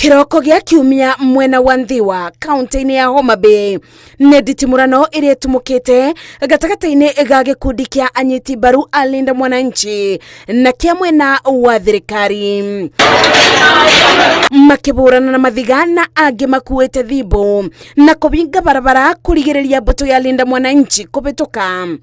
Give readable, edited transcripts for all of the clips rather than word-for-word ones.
Kiroko gya kiumia mwena wa Nthiwa kaunti-ini ya Homa Bay nĩ nditimũrano ĩrĩa ĩtumũkĩte gatagatĩ-inĩ ga gĩkundi kĩa anyiti mbaru a Linda Mwananchi na kĩa mwena wa thirikari makĩbũrana na mathiga na angĩ makuĩte thimbũ na kũbinga barabara kũrigĩrĩria mbũtũ ya Linda Mwananchi kũbĩtũka.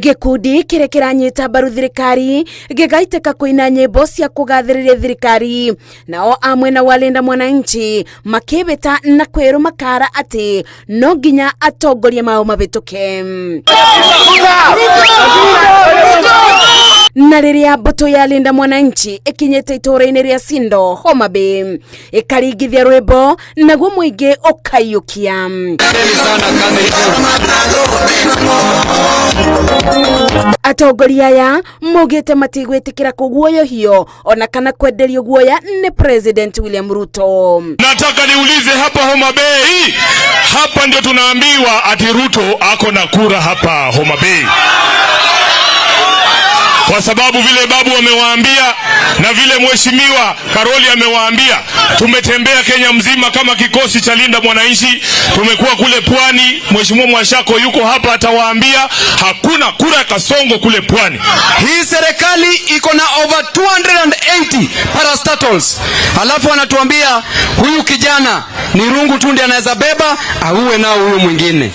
Gikundi kĩrĩa kĩranyita mbaru thirikari gĩgaitĩka kũina nyĩmbo cia kũgathĩrĩria thirikari, nao a mwena wa Linda Mwananchi makĩbĩta na kwĩrũ makara atĩ no nginya atongoria mao mabĩtũke. Na rĩrĩa mbũtũ ya Linda Mwananchi ĩkinyĩte itũũra-inĩ rĩa Sindo, Homa Bay, ĩkaringithia rwĩmbo naguo mũingĩ ũkaiyũkia. Atongoria aya maugĩte matigwĩtĩkĩra kũguoyohio ona kana kwenderio guoya nĩ President William Ruto. Nataka niulize hapa Homa Bay, hapa ndio tunaambiwa ati Ruto ako na kura hapa Homa Bay, kwa sababu vile babu wamewaambia na vile mheshimiwa Karoli amewaambia. Tumetembea Kenya mzima kama kikosi cha Linda Mwananchi, tumekuwa kule pwani. Mheshimiwa Mwashako yuko hapa, atawaambia hakuna kura ya kasongo kule pwani. Hii serikali iko na over 280 parastatals, alafu wanatuambia huyu kijana ni rungu tu ndiye anaweza beba auwe nao huyu mwingine.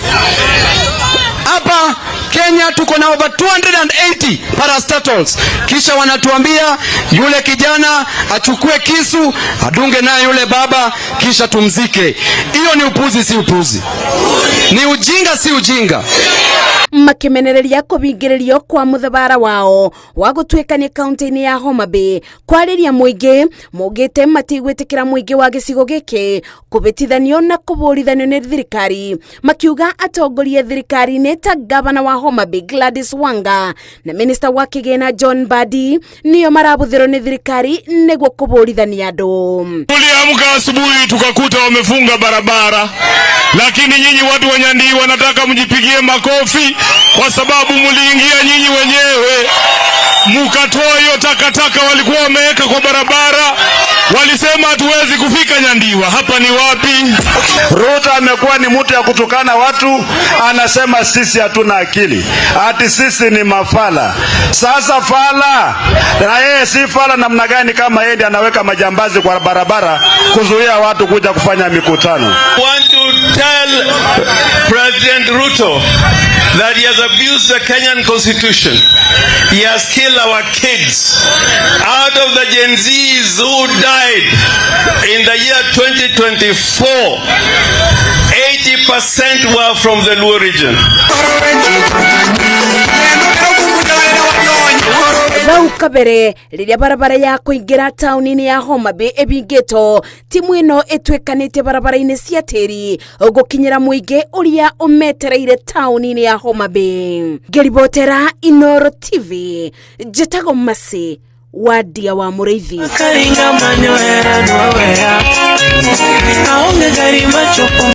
Hapa Kenya tuko na over 280 parastatals, kisha wanatuambia yule kijana achukue kisu adunge naye yule baba kisha tumzike. Hiyo ni upuzi, si upuzi? Ni ujinga, si ujinga? Makimenereria kubingĩrĩrio kwa mũthabara wao wa gũtuĩkania kaunti-inĩ ya Homa Bay kwarĩria mũingĩ maugĩte matigwĩtĩkĩra mũingĩ wa gĩcigo gĩkĩ kũbĩtithanio na kũbũrithanio nĩ thirikari, makiuga atongoria thirikari-inĩ ta gavana wa Homa Bay Gladys Wanga na minister wa kĩgĩna John Mbadi nĩo marabũthĩrwo nĩ thirikari nĩguo kũbũrithania andũ. Tuliamka asubuhi tukakuta wamefunga barabara, lakini nyinyi watu wa Nyandii wanataka mjipigie makofi kwa sababu muliingia nyinyi wenyewe mukatoa hiyo takataka walikuwa wameweka kwa barabara. Walisema hatuwezi kufika Nyandiwa. Hapa ni wapi? Ruto amekuwa ni mtu ya kutukana watu, anasema sisi hatuna akili, ati sisi ni mafala. Sasa fala na yeye si fala namna gani kama yeye ndiye anaweka majambazi kwa barabara kuzuia watu kuja kufanya mikutano? Want to tell President Ruto that he has abused the Kenyan constitution. He has killed our kids. Out of the Gen Zs who died in the year 2024, 80% were from the Luo region. Rau kabere rĩrĩa barabara ya kũingĩra taũni-inĩ ya Homa Bay ĩbingĩtwo, timu ĩno ĩtuĩkanĩte barabara-inĩ cia tĩri gũkinyĩra mũingĩ ũrĩa ũmetereire taũni-inĩ ya Homa Bay. Ngĩribotera Inooro TV, njĩtagwo Mercy Wadia wa Mũrĩithi.